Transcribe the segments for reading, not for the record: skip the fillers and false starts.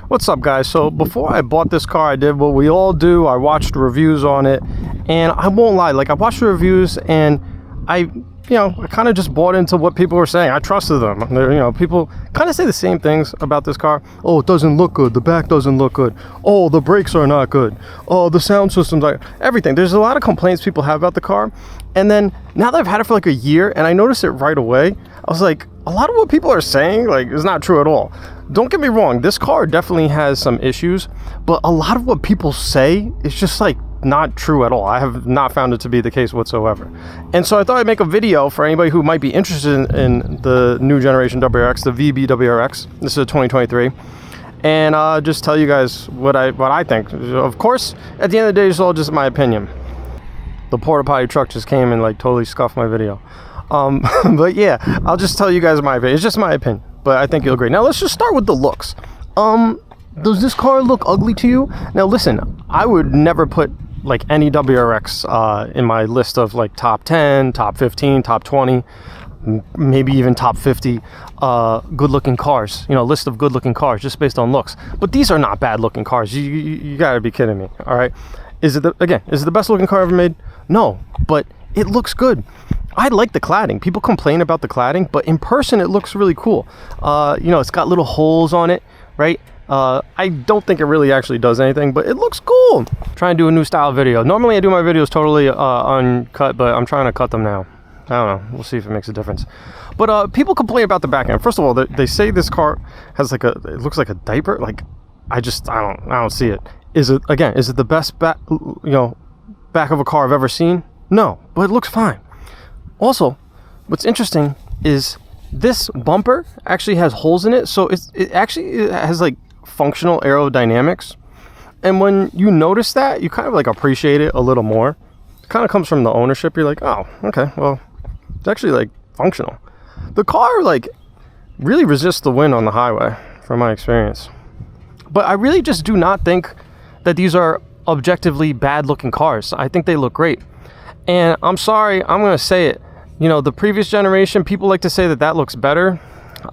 What's up, guys? So before I bought this car, I did what we all do. I watched reviews on it, and I won't lie, like I watched the reviews and I kind of just bought into what people were saying. I trusted them. People kind of say the same things about this car. Oh, it doesn't look good. The back doesn't look good. Oh, the brakes are not good. Oh, the sound system's like everything. There's a lot of complaints people have about the car. And then now that I've had it for like a year and I noticed it right away, I was like, a lot of what people are saying like is not true at all. Don't get me wrong. This car definitely has some issues, but a lot of what people say is just like not true at all. I have not found it to be the case whatsoever. And so I thought I'd make a video for anybody who might be interested in the new generation WRX, the VB WRX. This is a 2023. And just tell you guys what I think. Of course, at the end of the day, it's all just my opinion. The porta potty truck just came and like totally scuffed my video. But yeah, I'll just tell you guys my opinion. It's just my opinion, but I think you'll agree. Now let's just start with the looks. Does this car look ugly to you? Now listen, I would never put like any WRX in my list of like top 10, top 15, top 20, maybe even top 50 good looking cars, list of good looking cars just based on looks. But these are not bad looking cars. You gotta be kidding me. All right, is it the best looking car ever made? No, but it looks good. I like the cladding. People complain about the cladding, but in person it looks really cool. It's got little holes on it, right? I don't think it really actually does anything, but it looks cool. Trying to do a new style video. Normally I do my videos totally uncut, but I'm trying to cut them now. I don't know. We'll see if it makes a difference. But people complain about the back end. First of all, they say this car has like it looks like a diaper. Like I don't see it. Is it the best back of a car I've ever seen? No, but it looks fine. Also, what's interesting is this bumper actually has holes in it, so it actually has like functional aerodynamics. And when you notice that, you kind of like appreciate it a little more. It kind of comes from the ownership. You're like, oh, okay, well, it's actually like functional. The car like really resists the wind on the highway, from my experience. But I really just do not think that these are objectively bad looking cars. I think they look great. And I'm sorry, I'm gonna say it. The previous generation, people like to say that looks better.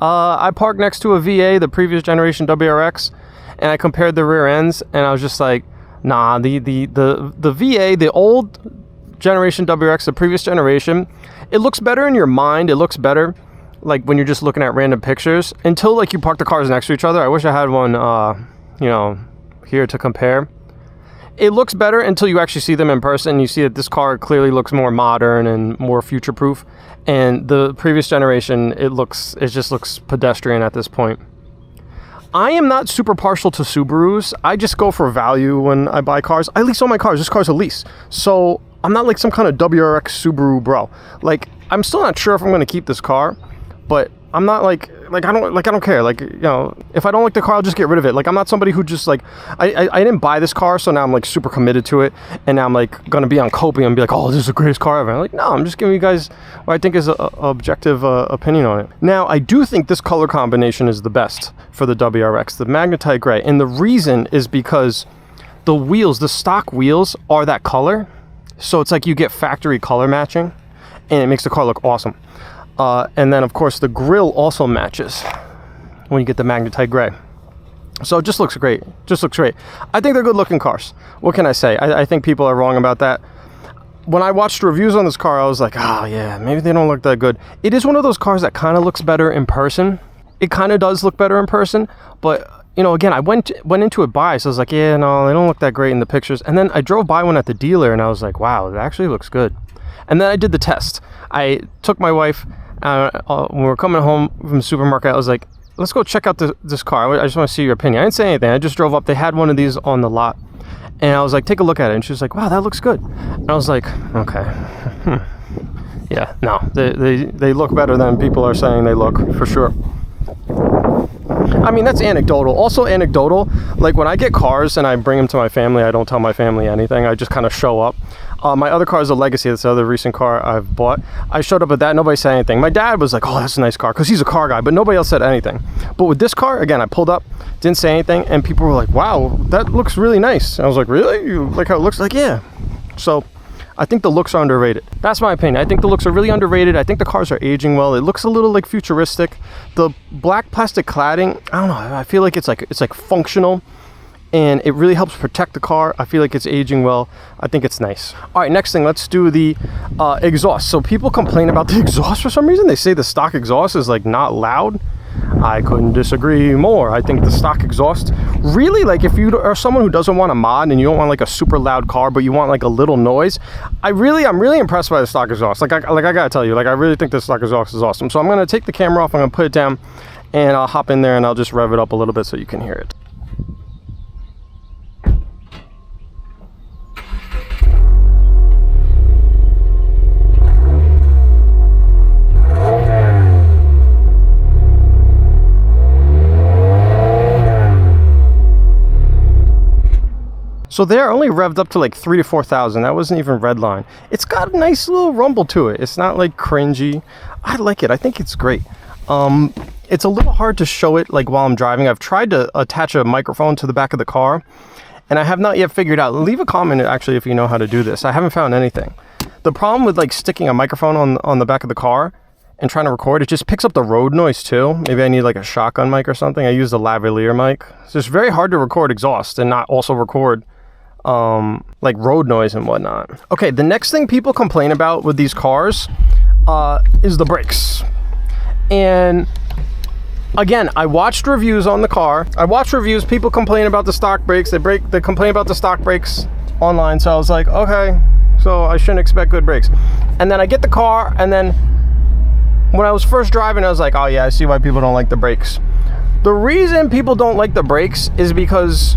I parked next to a VA, the previous generation WRX, and I compared the rear ends, and I was just like, nah, the VA, the old generation WRX, the previous generation, it looks better in your mind. It looks better like when you're just looking at random pictures until like you park the cars next to each other. I wish I had one, here to compare. It looks better until you actually see them in person. You see that this car clearly looks more modern and more future-proof. And the previous generation, it just looks pedestrian at this point. I am not super partial to Subarus. I just go for value when I buy cars. I lease all my cars. This car's a lease. So I'm not like some kind of WRX Subaru bro. Like, I'm still not sure if I'm going to keep this car, but I'm not like I don't care. Like, if I don't like the car, I'll just get rid of it. Like, I'm not somebody who just like, I didn't buy this car, so now I'm like super committed to it. And now I'm like going to be on Copium and be like, oh, this is the greatest car ever. I'm like, no, I'm just giving you guys what I think is an objective opinion on it. Now, I do think this color combination is the best for the WRX, the magnetite gray. And the reason is because the wheels, the stock wheels are that color. So it's like you get factory color matching and it makes the car look awesome. And then, of course, the grille also matches when you get the magnetite gray. So it just looks great. I think they're good-looking cars. What can I say? I think people are wrong about that. When I watched reviews on this car, I was like, oh, yeah, maybe they don't look that good. It is one of those cars that kind of looks better in person. It kind of does look better in person. But, again, I went into it biased. I was like, yeah, no, they don't look that great in the pictures. And then I drove by one at the dealer, and I was like, wow, it actually looks good. And then I did the test. I took my wife. When we were coming home from the supermarket, I was like, let's go check out this car. I just want to see your opinion. I didn't say anything. I just drove up. They had one of these on the lot. And I was like, take a look at it. And she was like, wow, that looks good. And I was like, okay. Yeah, no, they look better than people are saying they look, for sure. I mean, that's anecdotal. Also anecdotal, like when I get cars and I bring them to my family, I don't tell my family anything. I just kind of show up. My other car is a Legacy. That's the other recent car I've bought. I showed up at that. Nobody said anything. My dad was like, oh, that's a nice car, because he's a car guy, but nobody else said anything. But with this car, again, I pulled up, didn't say anything, and people were like, wow, that looks really nice. And I was like, really? You like how it looks? Like, yeah. So I think the looks are underrated. That's my opinion. I think the looks are really underrated. I think the cars are aging well. It looks a little like futuristic. The black plastic cladding, I don't know, I feel like it's like functional, and it really helps protect the car. I feel like it's aging well. I think it's nice. All right, next thing, let's do the exhaust. So people complain about the exhaust for some reason. They say the stock exhaust is like not loud. I couldn't disagree more. I think the stock exhaust really, like, if you are someone who doesn't want a mod and you don't want like a super loud car, but you want like a little noise, I'm really impressed by the stock exhaust. Like I gotta tell you, like, I really think the stock exhaust is awesome. So I'm gonna take the camera off, I'm gonna put it down, and I'll hop in there and I'll just rev it up a little bit so you can hear it. So they're only revved up to like 3,000 to 4,000. That wasn't even redline. It's got a nice little rumble to it. It's not like cringy. I like it. I think it's great. It's a little hard to show it like while I'm driving. I've tried to attach a microphone to the back of the car, and I have not yet figured out. Leave a comment actually if you know how to do this. I haven't found anything. The problem with like sticking a microphone on the back of the car and trying to record, it just picks up the road noise too. Maybe I need like a shotgun mic or something. I use the lavalier mic. So it's very hard to record exhaust and not also record like road noise and whatnot. Okay, the next thing people complain about with these cars is the brakes. And again, I watched reviews on the car. I watched reviews. People complain about the stock brakes. They complain about the stock brakes online. So I was like, okay, so I shouldn't expect good brakes. And then I get the car, and then when I was first driving, I was like, oh yeah, I see why people don't like the brakes. The reason people don't like the brakes is because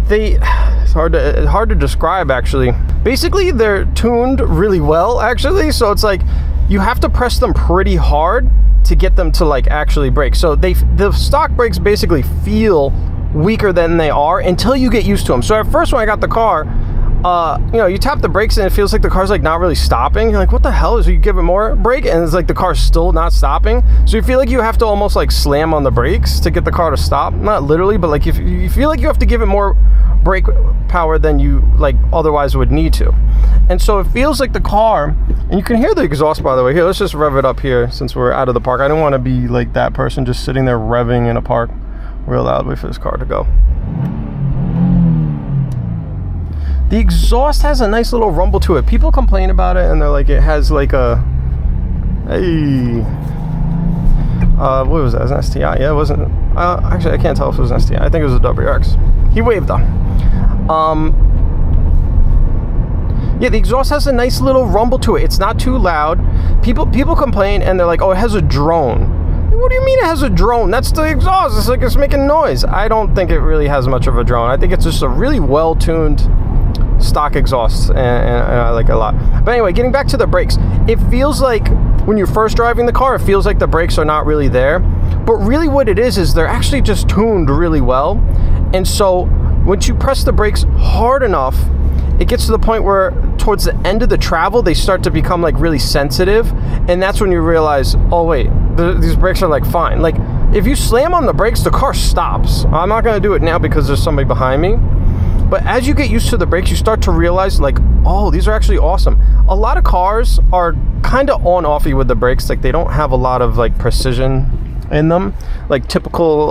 it's hard to describe actually. Basically, they're tuned really well actually, so it's like you have to press them pretty hard to get them to like actually brake. So the stock brakes basically feel weaker than they are until you get used to them. So at first when I got the car, you know, you tap the brakes and it feels like the car's like not really stopping. You're like, what the hell? Is you give it more brake and it's like the car's still not stopping. So you feel like you have to almost like slam on the brakes to get the car to stop. Not literally, but like if you feel like you have to give it more brake power than you like otherwise would need to. And so it feels like the car, and you can hear the exhaust by the way. Here, let's just rev it up here since we're out of the park. I don't want to be like that person just sitting there revving in a park real loud. Wait for this car to go. The exhaust has a nice little rumble to it. People complain about it and they're like, it has like a, hey, what was that? It was an STI. Yeah, it wasn't, actually I can't tell if it was an STI. I think it was a WRX. He waved on. Yeah, the exhaust has a nice little rumble to it. It's not too loud. People complain and they're like, oh, it has a drone. What do you mean it has a drone? That's the exhaust. It's like it's making noise. I don't think it really has much of a drone. I think it's just a really well-tuned stock exhaust, and I like it a lot. But anyway, getting back to the brakes, it feels like when you're first driving the car, it feels like the brakes are not really there. But really what it is they're actually just tuned really well. And so once you press the brakes hard enough, it gets to the point where towards the end of the travel, they start to become like really sensitive. And that's when you realize, oh wait, these brakes are like fine. Like if you slam on the brakes, the car stops. I'm not gonna do it now because there's somebody behind me. But as you get used to the brakes, you start to realize like, oh, these are actually awesome. A lot of cars are kind of on-offy with the brakes. Like they don't have a lot of like precision in them, like typical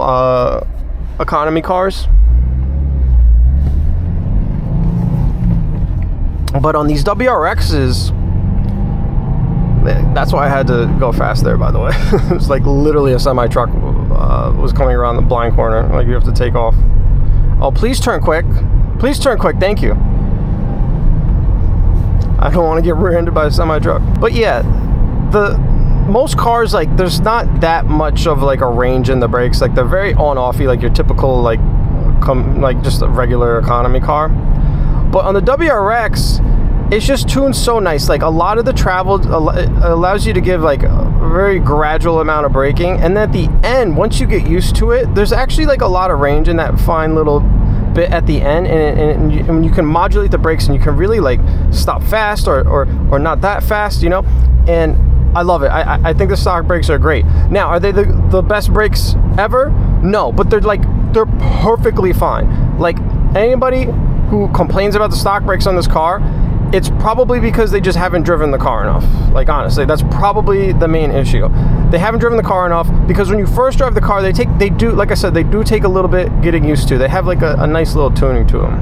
economy cars. But on these WRXs, that's why I had to go fast there, by the way. It's like literally a semi-truck was coming around the blind corner. Like you have to take off. Oh, please turn quick. Please turn quick, thank you. I don't want to get rear-ended by a semi-truck. But yeah, most cars, like there's not that much of like a range in the brakes. Like they're very on-offy, like your typical like just a regular economy car. But on the WRX, it's just tuned so nice. Like a lot of the travel allows you to give like a very gradual amount of braking, and then at the end, once you get used to it, there's actually like a lot of range in that fine little bit at the end, and you can modulate the brakes, and you can really like stop fast or not that fast, you know. And I love it. I think the stock brakes are great. Now, are they the best brakes ever? No, but they're perfectly fine. Like anybody who complains about the stock brakes on this car, it's probably because they just haven't driven the car enough. Like, honestly, that's probably the main issue. They haven't driven the car enough, because when you first drive the car, they do, like I said, they do take a little bit getting used to. They have like a nice little tuning to them.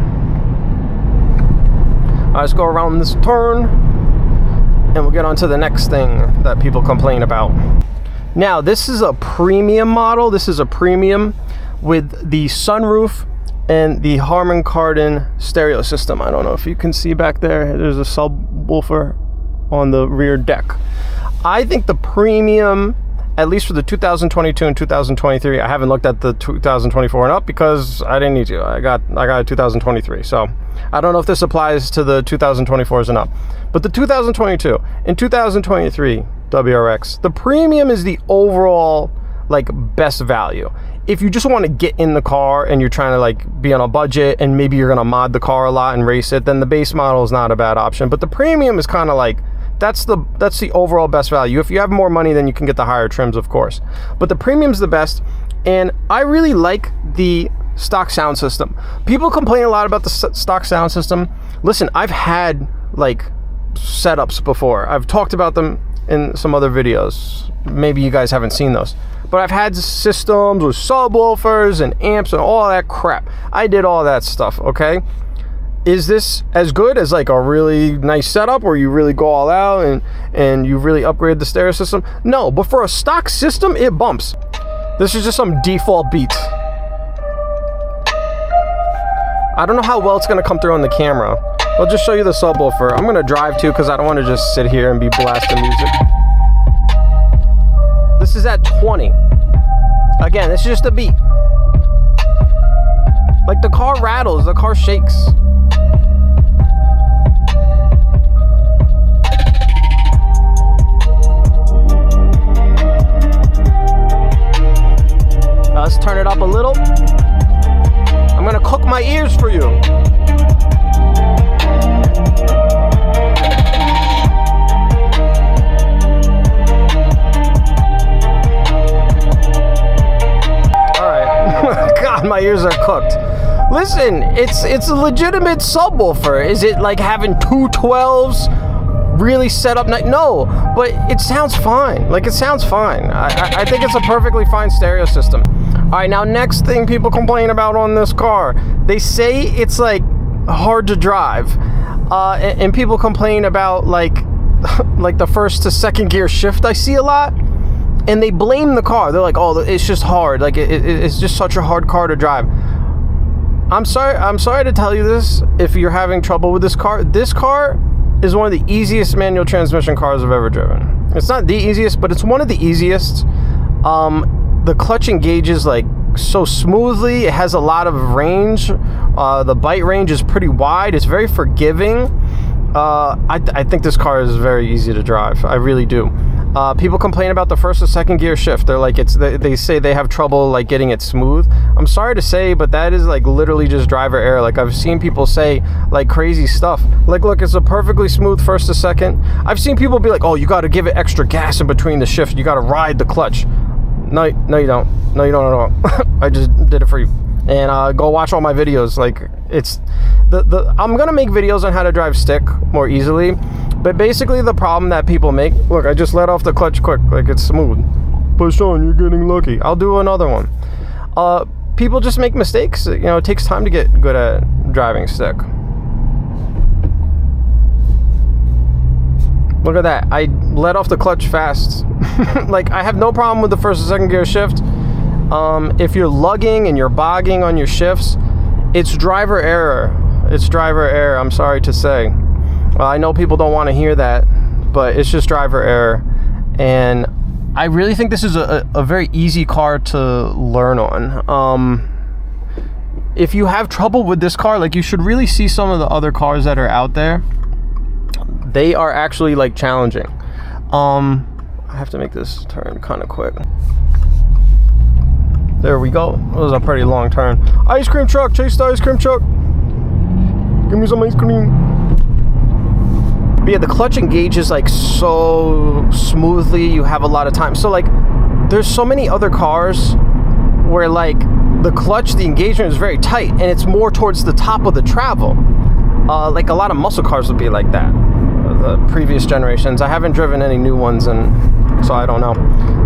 All right, let's go around this turn, and we'll get on to the next thing that people complain about. Now, this is a premium model. This is a premium with the sunroof and the Harman Kardon stereo system. I don't know if you can see back there. There's a subwoofer on the rear deck. I think the premium, at least for the 2022 and 2023, I haven't looked at the 2024 and up because I didn't need to. I got a 2023, so I don't know if this applies to the 2024s and up. But the 2022 and 2023 WRX, the premium is the overall like best value. If you just want to get in the car and you're trying to like be on a budget and maybe you're gonna mod the car a lot and race it, then the base model is not a bad option. But the premium is kind of like, that's the overall best value. If you have more money, then you can get the higher trims, of course. But the premium's the best, and I really like the stock sound system. People complain a lot about the stock sound system. Listen, I've had like setups before. I've talked about them in some other videos. Maybe you guys haven't seen those. But I've had systems with subwoofers and amps and all that crap. I did all that stuff, okay? Is this as good as like a really nice setup where you really go all out and you really upgrade the stereo system? No, but for a stock system, it bumps. This is just some default beat. I don't know how well it's gonna come through on the camera. I'll just show you the subwoofer. I'm gonna drive too because I don't want to just sit here and be blasting music. This is at 20. Again, this is just a beat. Like, the car rattles, the car shakes. Now let's turn it up a little. I'm gonna cook my ears for you. God, my ears are cooked. Listen, it's a legitimate subwoofer. Is it like having two 12s really set up? No, but it sounds fine. Like, it sounds fine. I think it's a perfectly fine stereo system. All right, now next thing people complain about on this car, they say it's like hard to drive, and people complain about like the first to second gear shift. I see a lot. And they blame the car. They're like, oh, it's just hard. Like, it's just such a hard car to drive. I'm sorry to tell you this. If you're having trouble with this car is one of the easiest manual transmission cars I've ever driven. It's not the easiest, but it's one of the easiest. The clutch engages like so smoothly. It has a lot of range. The bite range is pretty wide. It's very forgiving. I think this car is very easy to drive. I really do. People complain about the first and second gear shift. They're like, they say they have trouble like getting it smooth. I'm sorry to say, but that is like literally just driver error. Like, I've seen people say like crazy stuff. Like, look, it's a perfectly smooth first to second. I've seen people be like, oh, you got to give it extra gas in between the shift. You got to ride the clutch. No, you don't. No, you don't at all. I just did it for you. And go watch all my videos. Like, it's I'm gonna make videos on how to drive stick more easily, but basically the problem that people make, look, I just let off the clutch quick, like it's smooth. But Sean, you're getting lucky. I'll do another one. People just make mistakes. You know, it takes time to get good at driving stick. Look at that. I let off the clutch fast. Like, I have no problem with the first and second gear shift. If you're lugging and you're bogging on your shifts, it's driver error. It's driver error, I'm sorry to say. I know people don't want to hear that, but it's just driver error. And I really think this is a very easy car to learn on. If you have trouble with this car, like, you should really see some of the other cars that are out there. They are actually like challenging. I have to make this turn kind of quick. There we go. It was a pretty long turn. Ice cream truck, chase the ice cream truck. Give me some ice cream. But yeah, the clutch engages like so smoothly. You have a lot of time. So like, there's so many other cars where like the clutch, the engagement is very tight and it's more towards the top of the travel. Like a lot of muscle cars would be like that. The previous generations. I haven't driven any new ones, and so I don't know.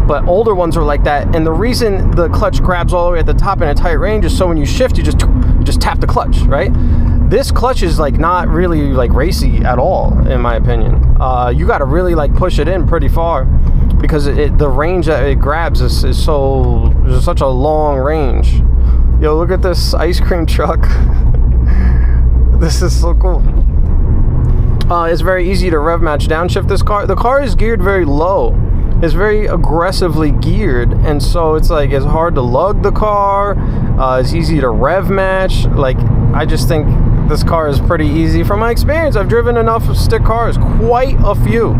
But older ones were like that. And the reason the clutch grabs all the way at the top in a tight range is so when you shift, you just tap the clutch, right? This clutch is like not really like racy at all, in my opinion. You got to really like push it in pretty far because the range that it grabs is such a long range. Yo, look at this ice cream truck. This is so cool. It's very easy to rev match downshift this car. The car is geared very low. It's very aggressively geared, and so it's like it's hard to lug the car. It's easy to rev match. Like, I just think this car is pretty easy from my experience. I've driven enough stick cars, quite a few,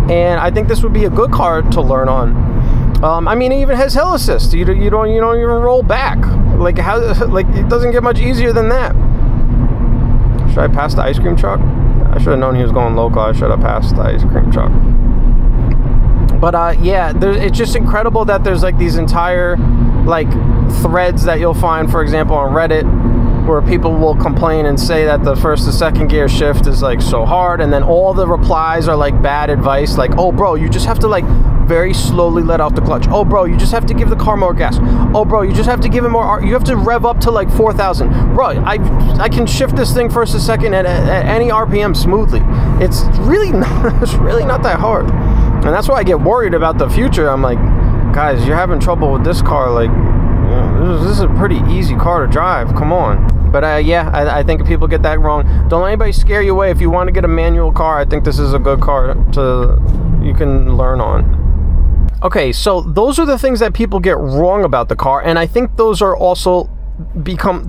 and I think this would be a good car to learn on. I mean, it even has hill assist. You don't even roll back. Like, how? Like, it doesn't get much easier than that. Should I pass the ice cream truck? I should have known he was going local. I should have passed the ice cream truck. But yeah, it's just incredible that there's like these entire like threads that you'll find, for example, on Reddit, where people will complain and say that the first to second gear shift is like so hard, and then all the replies are like bad advice, like, oh bro, you just have to like very slowly let off the clutch. Oh bro, you just have to give the car more gas. Oh bro, you just have to give it more. You have to rev up to like 4,000. Bro, I can shift this thing first to second at any RPM smoothly. It's really not that hard. And that's why I get worried about the future. I'm like, guys, you're having trouble with this car. Like, this is a pretty easy car to drive. Come on. But yeah, I think people get that wrong. Don't let anybody scare you away. If you want to get a manual car, I think this is a good car you can learn on. Okay, so those are the things that people get wrong about the car, and I think those are also become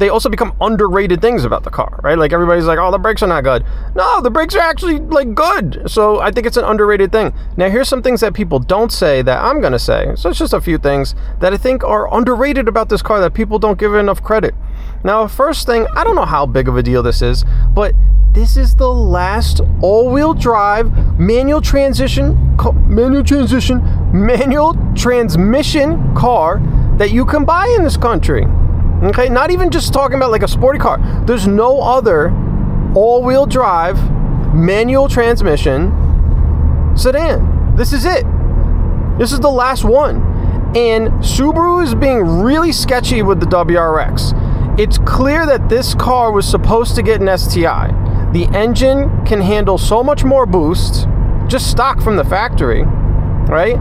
underrated things about the car, right? Like, everybody's like, oh, the brakes are not good. No, the brakes are actually like good. So I think it's an underrated thing. Now, here's some things that people don't say that I'm gonna say. So it's just a few things that I think are underrated about this car that people don't give it enough credit. Now, first thing, I don't know how big of a deal this is, but this is the last all-wheel drive manual transmission car that you can buy in this country. Okay, not even just talking about like a sporty car. There's no other all-wheel drive manual transmission sedan. This is it. This is the last one. And Subaru is being really sketchy with the WRX. It's clear that this car was supposed to get an STI. The engine can handle so much more boost, just stock from the factory, right?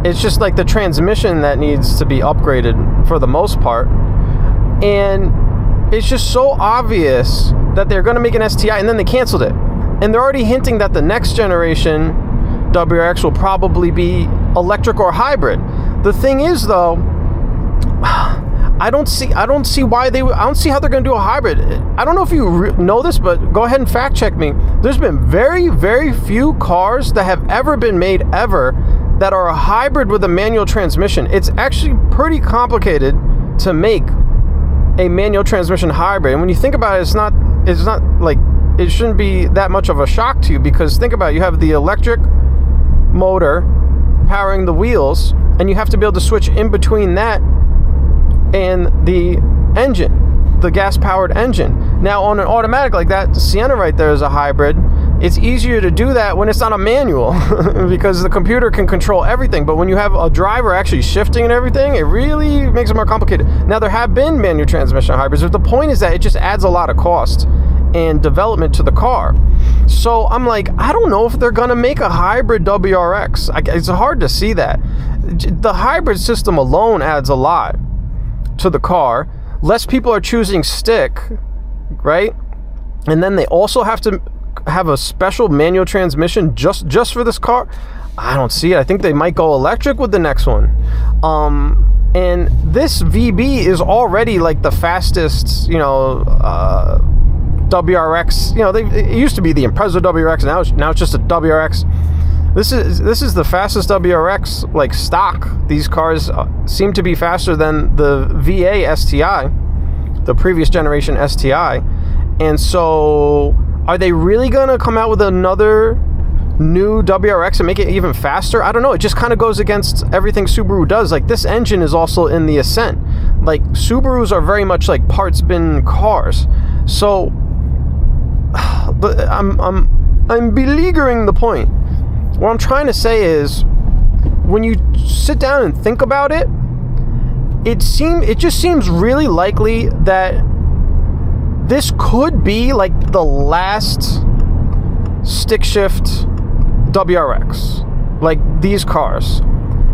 It's just like the transmission that needs to be upgraded for the most part. And it's just so obvious that they're going to make an STI, and then they canceled it. And they're already hinting that the next generation WRX will probably be electric or hybrid. The thing is, though, I don't see how they're going to do a hybrid. I don't know if you know this, but go ahead and fact check me. There's been very, very few cars that have ever been made ever that are a hybrid with a manual transmission. It's actually pretty complicated to make a manual transmission hybrid. And when you think about it, it's not like, it shouldn't be that much of a shock to you, because think about it, you have the electric motor powering the wheels, and you have to be able to switch in between that and the engine, the gas-powered engine. Now, on an automatic like that, the Sienna right there is a hybrid. It's easier to do that when it's not a manual because the computer can control everything. But when you have a driver actually shifting and everything, it really makes it more complicated. Now, there have been manual transmission hybrids, but the point is that it just adds a lot of cost and development to the car. So I'm like, I don't know if they're gonna make a hybrid WRX. It's hard to see that. The hybrid system alone adds a lot to the car. Less people are choosing stick, right? And then they also have to have a special manual transmission just for this car. I don't see it. I think they might go electric with the next one. And this VB is already like the fastest, WRX. It used to be the Impreza WRX. Now it's just a WRX. This is the fastest WRX, like, stock. These cars seem to be faster than the VA STI, the previous generation STI. And so, are they really gonna come out with another new WRX and make it even faster? I don't know. It just kind of goes against everything Subaru does. Like, this engine is also in the Ascent. Like, Subarus are very much like parts bin cars. So I'm beleaguering the point. What I'm trying to say is, when you sit down and think about it, it just seems really likely that this could be like the last stick shift WRX, like these cars.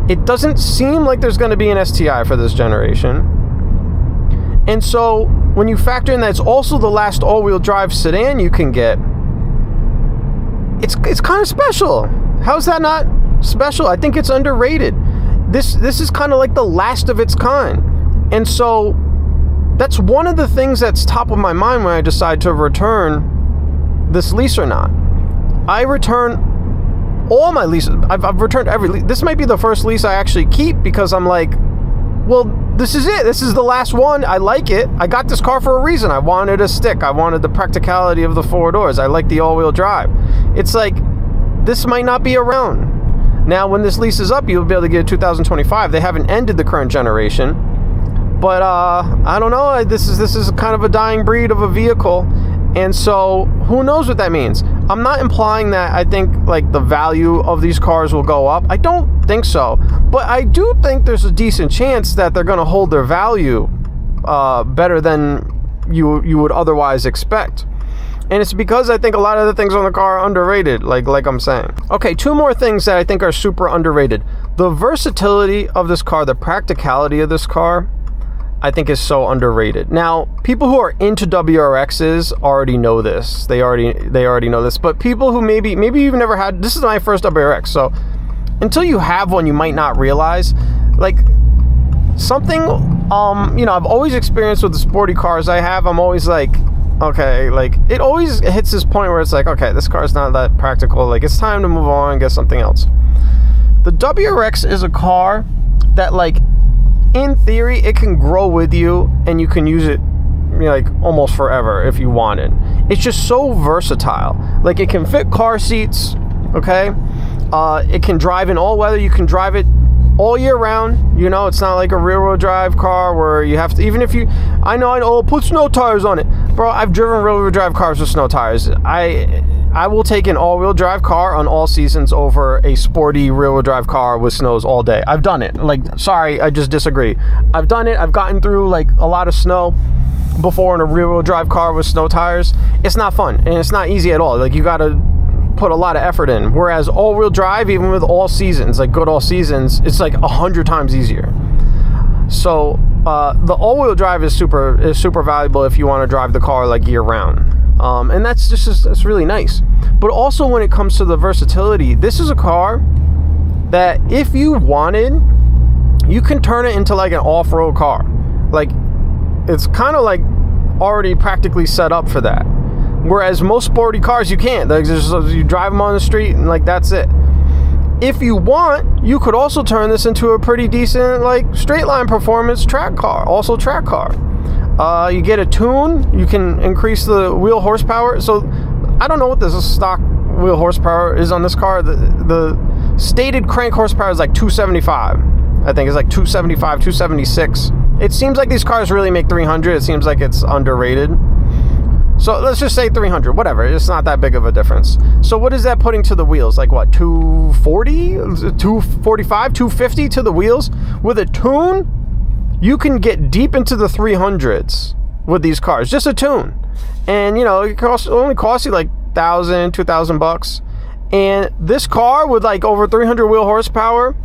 It doesn't seem like there's going to be an STI for this generation. And so when you factor in that it's also the last all-wheel drive sedan you can get, it's kind of special. How's that not special? I think it's underrated. This is kind of like the last of its kind. And so that's one of the things that's top of my mind when I decide to return this lease or not. I return all my leases. I've returned every lease. This might be the first lease I actually keep, because I'm like, well, this is it. This is the last one. I like it. I got this car for a reason. I wanted a stick. I wanted the practicality of the four doors. I like the all-wheel drive. It's like, this might not be around. Now, when this lease is up, you'll be able to get a 2025. They haven't ended the current generation. But I don't know. This is kind of a dying breed of a vehicle. And so who knows what that means? I'm not implying that I think like the value of these cars will go up. I don't think so. But I do think there's a decent chance that they're going to hold their value better than you would otherwise expect. And it's because I think a lot of the things on the car are underrated, like I'm saying. Okay, two more things that I think are super underrated. The versatility of this car, the practicality of this car, I think is so underrated. Now, people who are into WRXs already know this. They already know this. But people who maybe you've never had, this is my first WRX, so until you have one, you might not realize, like, something, I've always experienced with the sporty cars I have, I'm always like, okay, like, it always hits this point where it's like, okay, this car's not that practical, like, it's time to move on and get something else. The WRX is a car that, like, in theory, it can grow with you, and you can use it, like, almost forever if you wanted. It's just so versatile. Like, it can fit car seats, okay? It can drive in all weather. You can drive it all year round. It's not like a rear-wheel drive car where you have to, even if you, I know, put snow tires on it. Bro, I've driven rear-wheel drive cars with snow tires. I will take an all-wheel drive car on all seasons over a sporty rear-wheel drive car with snows all day. I've done it. Like, sorry, I just disagree. I've done it. I've gotten through, like, a lot of snow before in a rear-wheel drive car with snow tires. It's not fun, and it's not easy at all. Like, you gotta put a lot of effort in. Whereas all-wheel drive, even with all seasons, like good all seasons, it's like 100 times easier. So the all-wheel drive is super valuable if you want to drive the car like year-round. And that's really nice. But also when it comes to the versatility, this is a car that if you wanted, you can turn it into like an off-road car. Like, it's kind of like already practically set up for that. Whereas most sporty cars, you can't. Like, you drive them on the street and like that's it. If you want, you could also turn this into a pretty decent, like, straight line performance track car. Also track car. You get a tune. You can increase the wheel horsepower. So I don't know what the stock wheel horsepower is on this car. The stated crank horsepower is like 275. I think it's like 275, 276. It seems like these cars really make 300. It seems like it's underrated. So let's just say 300, whatever. It's not that big of a difference. So what is that putting to the wheels? Like what, 240, 245, 250 to the wheels? With a tune, you can get deep into the 300s with these cars. Just a tune. And, it only costs you like $1,000, $2,000. And this car with like over 300 wheel horsepower,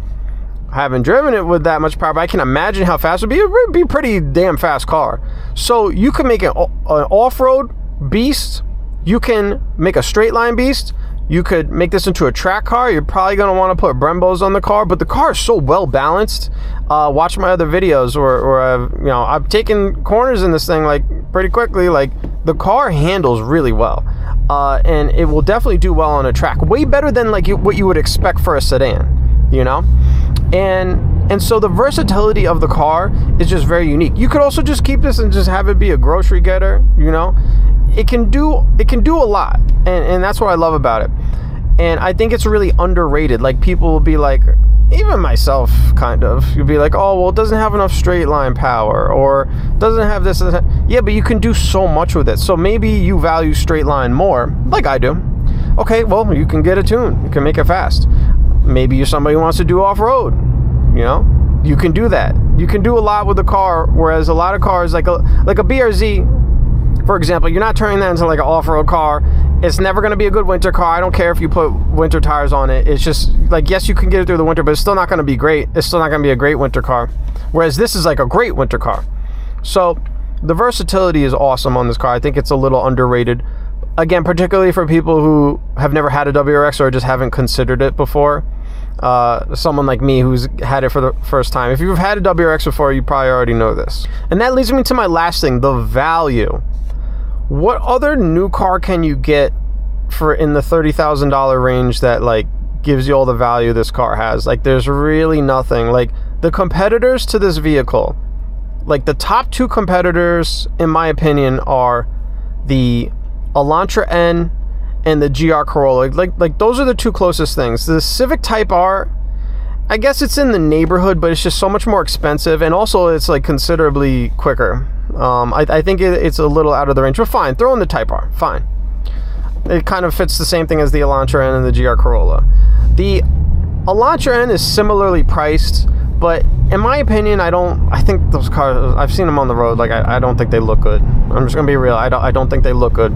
I haven't driven it with that much power, but I can imagine how fast it would be. It would be a pretty damn fast car. So you can make an off-road beast. You can make a straight line beast. You could make this into a track car. You're probably going to want to put Brembos on the car, but the car is so well balanced. Watch my other videos where I've taken corners in this thing like pretty quickly. Like, the car handles really well, and it will definitely do well on a track. Way better than like what you would expect for a sedan. And so the versatility of the car is just very unique. You could also just keep this and just have it be a grocery getter. It can do a lot, and that's what I love about it. And I think it's really underrated. Like, people will be like, even myself, kind of, you'd be like, oh, well, it doesn't have enough straight line power, or doesn't have this. Yeah, but you can do so much with it. So maybe you value straight line more, like I do. Okay, well, you can get a tune. You can make it fast. Maybe you're somebody who wants to do off-road. You know, you can do that. You can do a lot with the car, whereas a lot of cars, like a BRZ, for example, you're not turning that into like an off-road car. It's never going to be a good winter car. I don't care if you put winter tires on it. It's just like, yes, you can get it through the winter, but it's still not going to be great. It's still not going to be a great winter car. Whereas this is like a great winter car. So the versatility is awesome on this car. I think it's a little underrated. Again, particularly for people who have never had a WRX or just haven't considered it before. Someone like me who's had it for the first time. If you've had a WRX before, you probably already know this. And that leads me to my last thing, the value. What other new car can you get for in the $30,000 range that like gives you all the value this car has? Like, there's really nothing. Like, the competitors to this vehicle, like the top two competitors in my opinion are the Elantra N and the GR Corolla. Like those are the two closest things. The Civic Type R, I guess it's in the neighborhood, but it's just so much more expensive, and also it's like considerably quicker. I think it's a little out of the range, but fine, throw in the Type R, fine. It kind of fits the same thing as the Elantra N and the GR Corolla. The Elantra N is similarly priced, but in my opinion, I think those cars, I've seen them on the road, like I don't think they look good. I'm just gonna be real, I don't think they look good.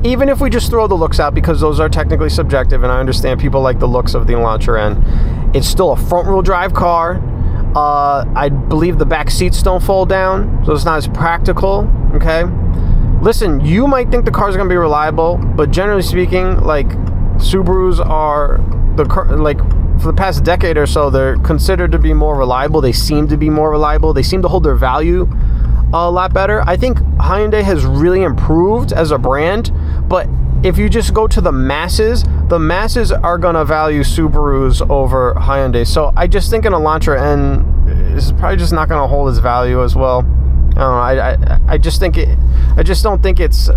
Even if we just throw the looks out, because those are technically subjective, and I understand people like the looks of the Elantra N, it's still a front-wheel drive car. I believe the back seats don't fold down, so it's not as practical, okay? Listen, you might think the car's gonna be reliable, but generally speaking, like, Subarus are, for the past decade or so, they're considered to be more reliable. They seem to be more reliable. They seem to hold their value a lot better. I think Hyundai has really improved as a brand, but if you just go to the masses are gonna value Subarus over Hyundai. So I just think an Elantra N is probably just not gonna hold its value as well. I don't know. I just don't think it's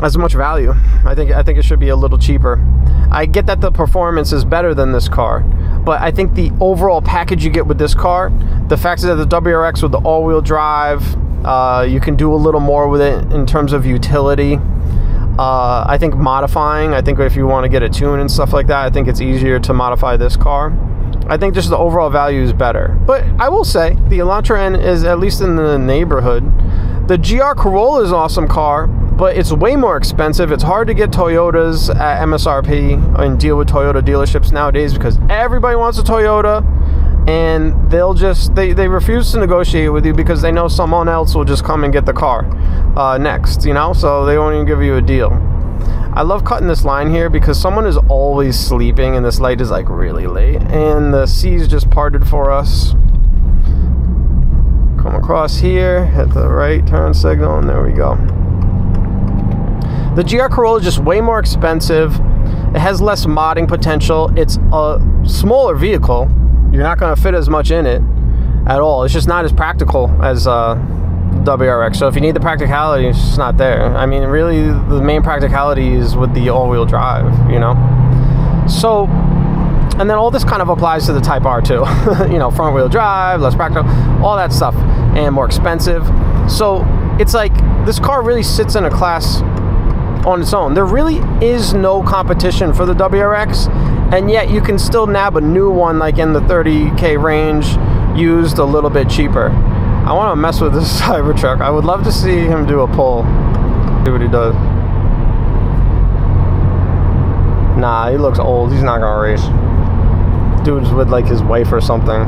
as much value. I think it should be a little cheaper. I get that the performance is better than this car, but I think the overall package you get with this car, the fact that the WRX with the all-wheel drive, you can do a little more with it in terms of utility. I think modifying, I think if you want to get a tune and stuff like that, I think it's easier to modify this car. I think just the overall value is better. But I will say, the Elantra N is at least in the neighborhood. The GR Corolla is an awesome car, but it's way more expensive. It's hard to get Toyotas at MSRP and deal with Toyota dealerships nowadays because everybody wants a Toyota, and they'll just, they refuse to negotiate with you because they know someone else will just come and get the car next, you know? So they won't even give you a deal. I love cutting this line here because someone is always sleeping and this light is like really late, and the seas just parted for us. Come across here, hit the right turn signal, and there we go. The GR Corolla is just way more expensive. It has less modding potential. It's a smaller vehicle. You're not going to fit as much in it at all. It's just not as practical as WRX. So if you need the practicality, it's just not there. I mean, really, the main practicality is with the all-wheel drive, you know? So, and then all this kind of applies to the Type R too. You know, front-wheel drive, less practical, all that stuff, and more expensive. So it's like, this car really sits in a class on its own. There really is no competition for the WRX, and yet you can still nab a new one like in the 30K range, used a little bit cheaper. I want to mess with this Cybertruck. I would love to see him do a pull. See what he does. Nah, he looks old. He's not gonna race. Dude's with like his wife or something.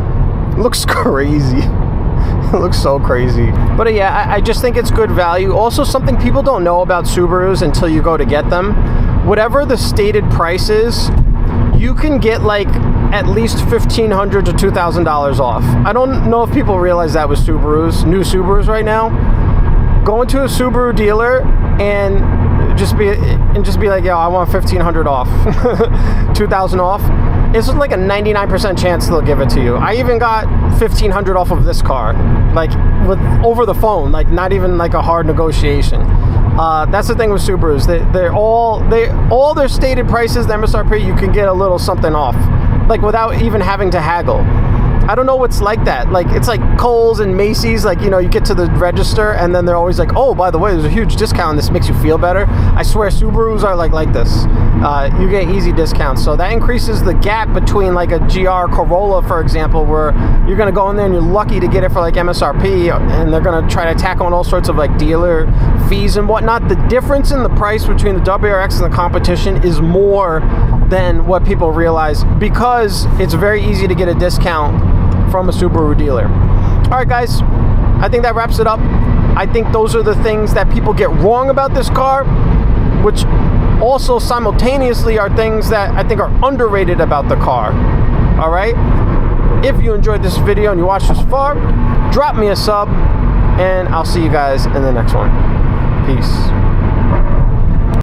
It looks crazy. It looks so crazy. But yeah, I just think it's good value. Also, something people don't know about Subarus until you go to get them. Whatever the stated price is, you can get like at least $1,500 to $2,000 off. I don't know if people realize that with Subarus, new Subarus right now. Go into a Subaru dealer and just be like, yo, I want $1,500 off, $2,000 off. It's like a 99% chance they'll give it to you. I even got $1,500 off of this car, like over the phone, like not even like a hard negotiation. That's the thing with Subarus. All their stated prices, the MSRP, you can get a little something off, like without even having to haggle. I don't know what's like that. Like, it's like Kohl's and Macy's, like, you know, you get to the register and then they're always like, oh, by the way, there's a huge discount. This makes you feel better. I swear Subarus are like this. You get easy discounts. So that increases the gap between like a GR Corolla, for example, where you're going to go in there and you're lucky to get it for like MSRP, and they're going to try to tack on all sorts of like dealer fees and whatnot. The difference in the price between the WRX and the competition is more than what people realize, because it's very easy to get a discount from a Subaru dealer. All right, guys, I think that wraps it up. I think those are the things that people get wrong about this car, which also simultaneously are things that I think are underrated about the car. All right, if you enjoyed this video and you watched this far, drop me a sub, and I'll see you guys in the next one. Peace.